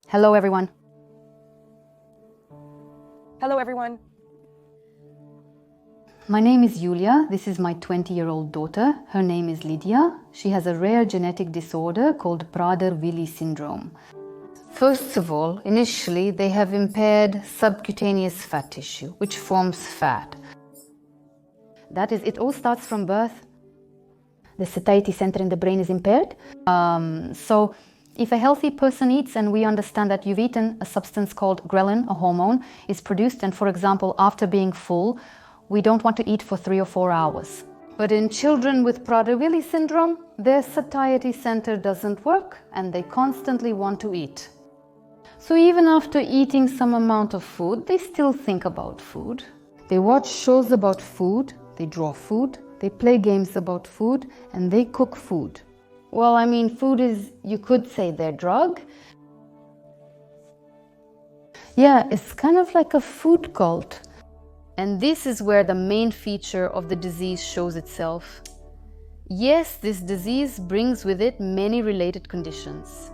Hello, everyone. Hello, everyone. My name is Yuliya. This is my 20-year-old daughter. Her name is Lidiya. She has a rare genetic disorder called Prader-Willi syndrome. First of all, initially, they have impaired subcutaneous fat tissue, which forms fat. That is, it all starts from birth. The satiety center in the brain is impaired. So if a healthy person eats, and we understand that you've eaten, a substance called ghrelin, a hormone, is produced, and for example, after being full, we don't want to eat for 3 or 4 hours. But in children with Prader-Willi syndrome, their satiety center doesn't work, and they constantly want to eat. So even after eating some amount of food, they still think about food. They watch shows about food, they draw food, they play games about food, and they cook food. Well, I mean, food is, you could say, their drug. Yeah, it's kind of like a food cult. And this is where the main feature of the disease shows itself. Yes, this disease brings with it many related conditions.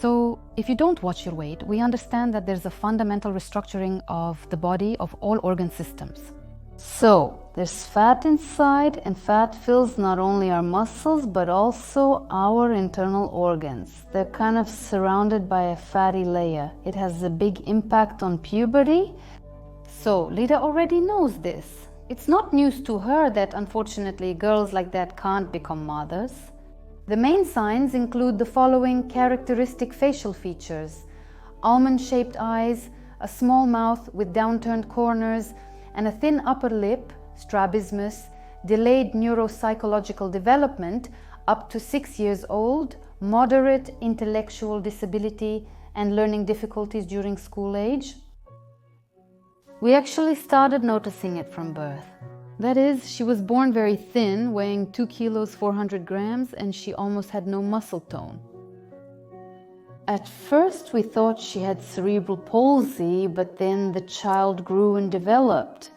So, if you don't watch your weight, we understand that there's a fundamental restructuring of the body, of all organ systems. So, there's fat inside, and fat fills not only our muscles, but also our internal organs. They're kind of surrounded by a fatty layer. It has a big impact on puberty. So, Lidiya already knows this. It's not news to her that, unfortunately, girls like that can't become mothers. The main signs include the following characteristic facial features: almond-shaped eyes, a small mouth with downturned corners, and a thin upper lip, strabismus, delayed neuropsychological development up to 6 years old, moderate intellectual disability, and learning difficulties during school age. We actually started noticing it from birth. That is, she was born very thin, weighing 2 kilos 400 grams, and she almost had no muscle tone. At first we thought she had cerebral palsy, but then the child grew and developed.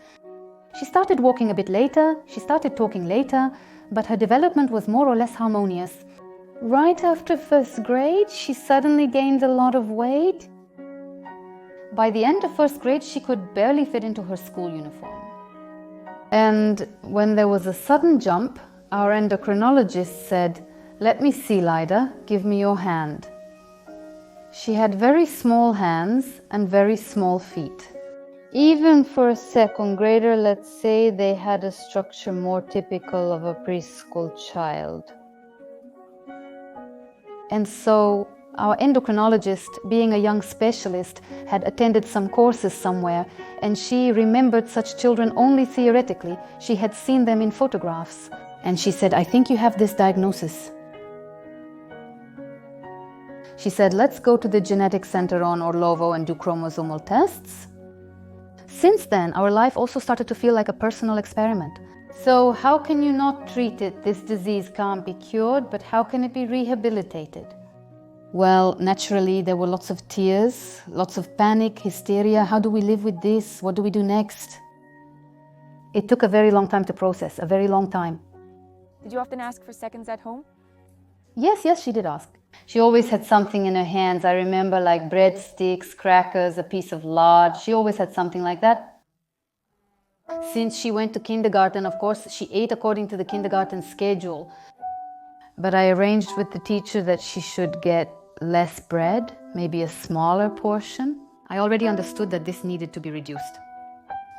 She started walking a bit later, she started talking later, but her development was more or less harmonious. Right after first grade, she suddenly gained a lot of weight. By the end of first grade, she could barely fit into her school uniform. And when there was a sudden jump, our endocrinologist said, "Let me see, Lidiya, give me your hand." She had very small hands and very small feet. Even for a second grader, let's say, they had a structure more typical of a preschool child. And so our endocrinologist, being a young specialist, had attended some courses somewhere, and she remembered such children only theoretically. She had seen them in photographs. And she said, "I think you have this diagnosis." She said, "Let's go to the genetic center on Orlovo and do chromosomal tests." Since then, our life also started to feel like a personal experiment. So how can you not treat it? This disease can't be cured, but how can it be rehabilitated? Well, naturally, there were lots of tears, lots of panic, hysteria. How do we live with this? What do we do next? It took a very long time to process, a very long time. Did you often ask for seconds at home? Yes, she did ask. She always had something in her hands. I remember, like breadsticks, crackers, a piece of lard. She always had something like that. Since she went to kindergarten, of course, she ate according to the kindergarten schedule. But I arranged with the teacher that she should get less bread, maybe a smaller portion. I already understood that this needed to be reduced.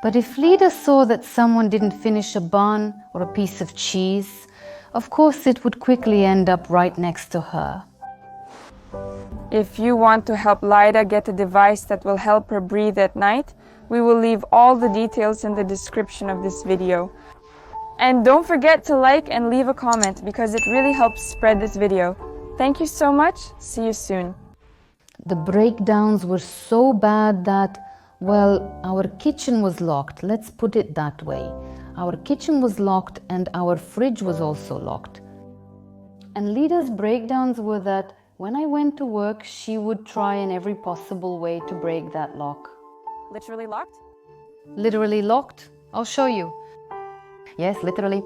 But if Lidiya saw that someone didn't finish a bun or a piece of cheese, of course it would quickly end up right next to her. If you want to help Lidiya get a device that will help her breathe at night, we will leave all the details in the description of this video. And don't forget to like and leave a comment, because it really helps spread this video. Thank you so much. See you soon. The breakdowns were so bad that, well, our kitchen was locked. Let's put it that way. Our kitchen was locked and our fridge was also locked. And Lidiya's breakdowns were that when I went to work, she would try in every possible way to break that lock. Literally locked? Literally locked? I'll show you. Yes, literally.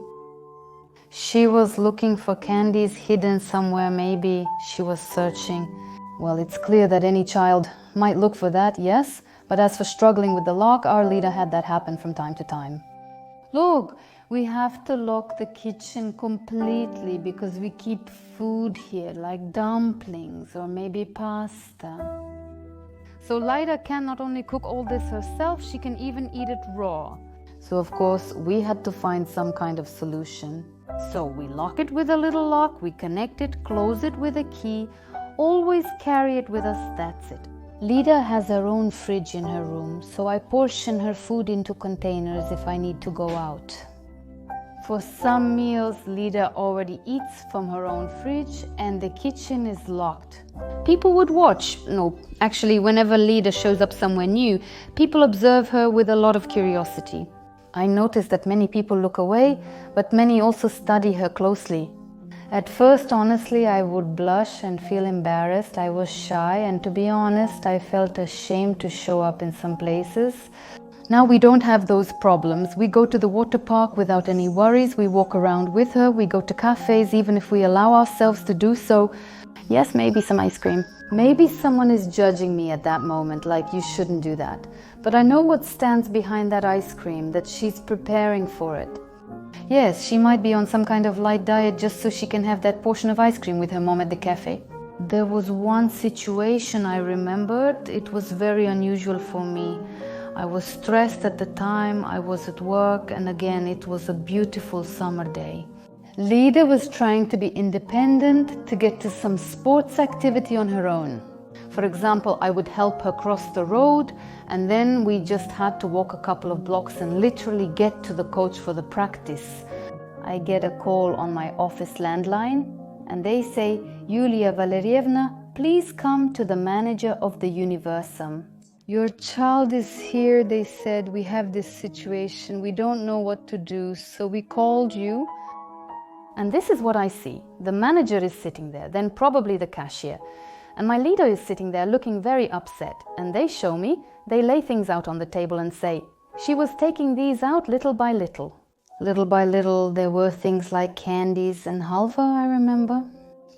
She was looking for candies hidden somewhere, maybe she was searching. Well, it's clear that any child might look for that, yes, but as for struggling with the lock, our Lidiya had that happen from time to time. Look, we have to lock the kitchen completely because we keep food here, like dumplings or maybe pasta. So Lidiya can not only cook all this herself, she can even eat it raw. So of course, we had to find some kind of solution. So we lock it with a little lock, we connect it, close it with a key, always carry it with us, that's it. Lidiya has her own fridge in her room, so I portion her food into containers if I need to go out. For some meals, Lidiya already eats from her own fridge and the kitchen is locked. People would watch. No, actually, whenever Lidiya shows up somewhere new, people observe her with a lot of curiosity. I notice that many people look away, but many also study her closely. At first, honestly, I would blush and feel embarrassed. I was shy, and to be honest, I felt ashamed to show up in some places. Now we don't have those problems. We go to the water park without any worries. We walk around with her. We go to cafes, even if we allow ourselves to do so. Yes, maybe some ice cream. Maybe someone is judging me at that moment, like you shouldn't do that. But I know what stands behind that ice cream, that she's preparing for it. Yes, she might be on some kind of light diet just so she can have that portion of ice cream with her mom at the cafe. There was one situation I remembered. It was very unusual for me. I was stressed at the time, I was at work, and again, it was a beautiful summer day. Lidiya was trying to be independent, to get to some sports activity on her own. For example, I would help her cross the road, and then we just had to walk a couple of blocks and literally get to the coach for the practice. I get a call on my office landline, and they say, "Yuliya Valerievna, please come to the manager of the Universum. Your child is here," they said. "We have this situation. We don't know what to do, so we called you." And this is what I see. The manager is sitting there, then probably the cashier. And my Lidiya is sitting there looking very upset. And they show me, they lay things out on the table and say, she was taking these out little by little. Little by little, there were things like candies and halva, I remember.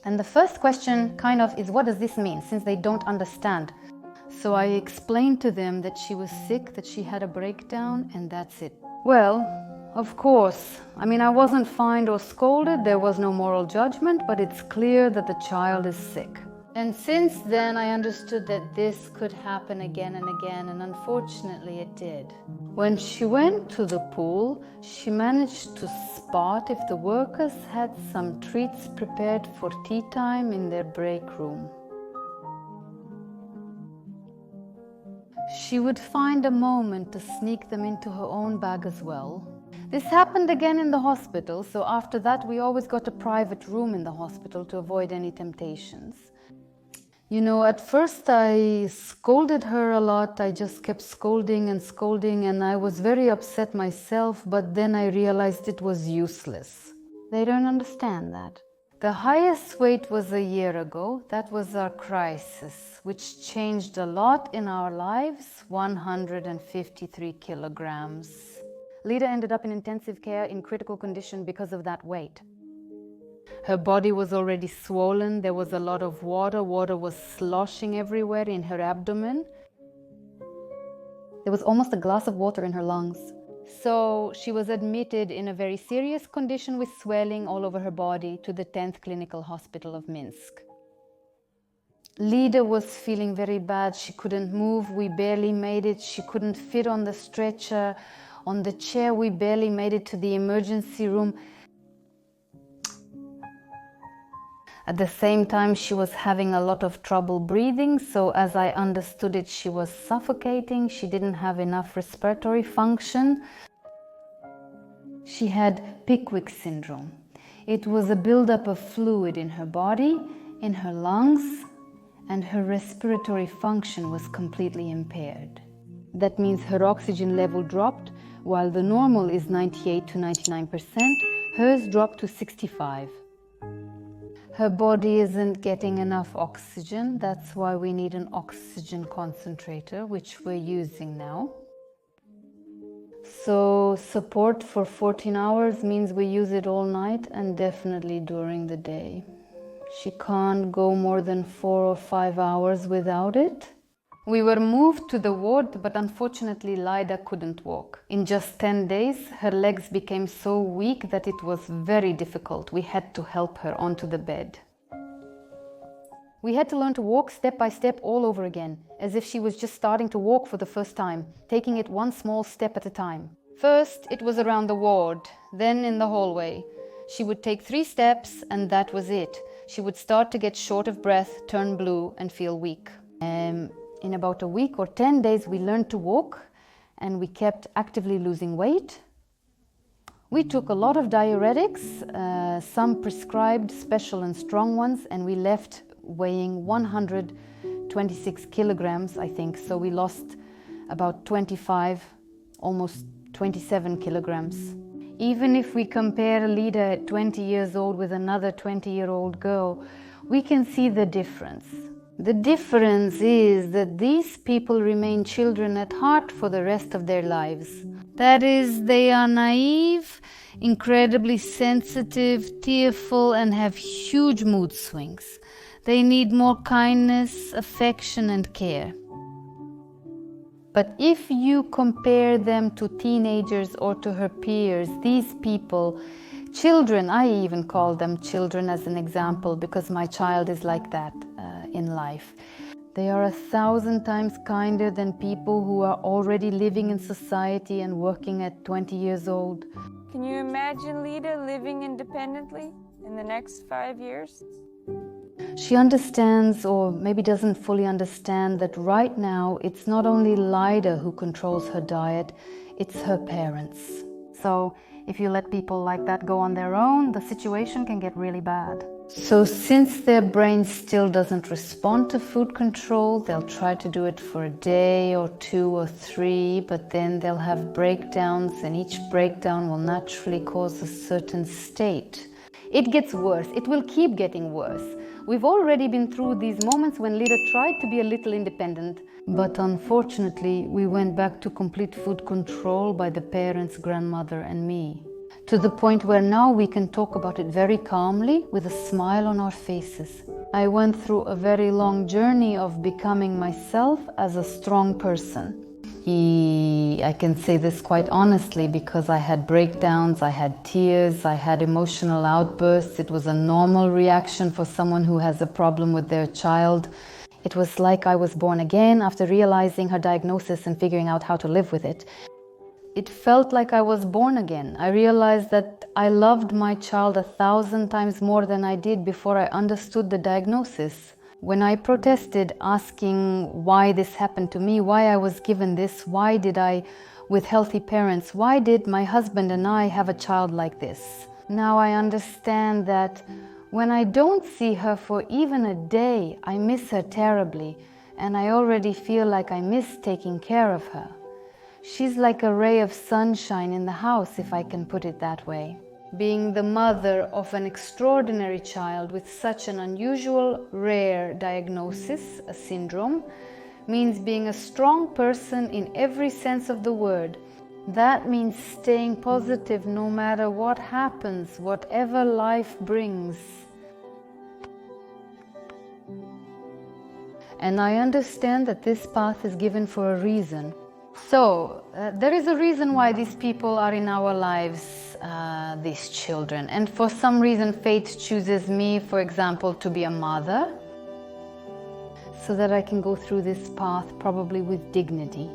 And the first question kind of is, what does this mean, since they don't understand? So I explained to them that she was sick, that she had a breakdown, and that's it. Well, of course, I wasn't fined or scolded, there was no moral judgment, but it's clear that the child is sick. And since then I understood that this could happen again and again, and unfortunately it did. When she went to the pool, she managed to spot if the workers had some treats prepared for tea time in their break room. She would find a moment to sneak them into her own bag as well. This happened again in the hospital, so after that we always got a private room in the hospital to avoid any temptations. At first I scolded her a lot. I just kept scolding, and I was very upset myself, but then I realized it was useless. They don't understand that. The highest weight was a year ago. That was our crisis, which changed a lot in our lives, 153 kilograms. Lidiya ended up in intensive care in critical condition because of that weight. Her body was already swollen, there was a lot of water was sloshing everywhere in her abdomen. There was almost a glass of water in her lungs. So she was admitted in a very serious condition with swelling all over her body to the 10th Clinical Hospital of Minsk. Lidiya was feeling very bad, she couldn't move, we barely made it, she couldn't fit on the stretcher, on the chair, we barely made it to the emergency room. At the same time, she was having a lot of trouble breathing, so as I understood it, she was suffocating, she didn't have enough respiratory function. She had Pickwick syndrome. It was a buildup of fluid in her body, in her lungs, and her respiratory function was completely impaired. That means her oxygen level dropped. While the normal is 98 to 99%, hers dropped to 65. Her body isn't getting enough oxygen, that's why we need an oxygen concentrator, which we're using now. So support for 14 hours means we use it all night and definitely during the day. She can't go more than 4 or 5 hours without it. We were moved to the ward, but unfortunately Lidiya couldn't walk. In just 10 days, her legs became so weak that it was very difficult. We had to help her onto the bed. We had to learn to walk step by step all over again, as if she was just starting to walk for the first time, taking it one small step at a time. First, it was around the ward, then in the hallway. She would take 3 steps and that was it. She would start to get short of breath, turn blue and feel weak. In about a week or 10 days, we learned to walk and we kept actively losing weight. We took a lot of diuretics, some prescribed special and strong ones, and we left weighing 126 kilograms, I think. So we lost about 25, almost 27 kilograms. Even if we compare Lidiya at 20 years old with another 20-year-old girl, we can see the difference. The difference is that these people remain children at heart for the rest of their lives. That is, they are naive, incredibly sensitive, tearful, and have huge mood swings. They need more kindness, affection, and care. But if you compare them to teenagers or to her peers, these people, children, I even call them children as an example because my child is like that in life. They are 1,000 times kinder than people who are already living in society and working at 20 years old. Can you imagine Lidiya living independently in the next 5 years? She understands, or maybe doesn't fully understand, that right now it's not only Lidiya who controls her diet, it's her parents. So if you let people like that go on their own, the situation can get really bad. So since their brain still doesn't respond to food control, they'll try to do it for a day or 2 or 3, but then they'll have breakdowns, and each breakdown will naturally cause a certain state. It gets worse. It will keep getting worse. We've already been through these moments when Lidiya tried to be a little independent, but unfortunately we went back to complete food control by the parents, grandmother and me. To the point where now we can talk about it very calmly with a smile on our faces. I went through a very long journey of becoming myself as a strong person. I can say this quite honestly because I had breakdowns, I had tears, I had emotional outbursts. It was a normal reaction for someone who has a problem with their child. It was like I was born again after realizing her diagnosis and figuring out how to live with it. It felt like I was born again. I realized that I loved my child 1,000 times more than I did before I understood the diagnosis. When I protested, asking why this happened to me, why I was given this, why did I, with healthy parents, why did my husband and I have a child like this? Now I understand that when I don't see her for even a day, I miss her terribly, and I already feel like I miss taking care of her. She's like a ray of sunshine in the house, if I can put it that way. Being the mother of an extraordinary child with such an unusual, rare diagnosis, a syndrome, means being a strong person in every sense of the word. That means staying positive no matter what happens, whatever life brings. And I understand that this path is given for a reason. So, there is a reason why these people are in our lives, these children. And for some reason, fate chooses me, for example, to be a mother, so that I can go through this path probably with dignity.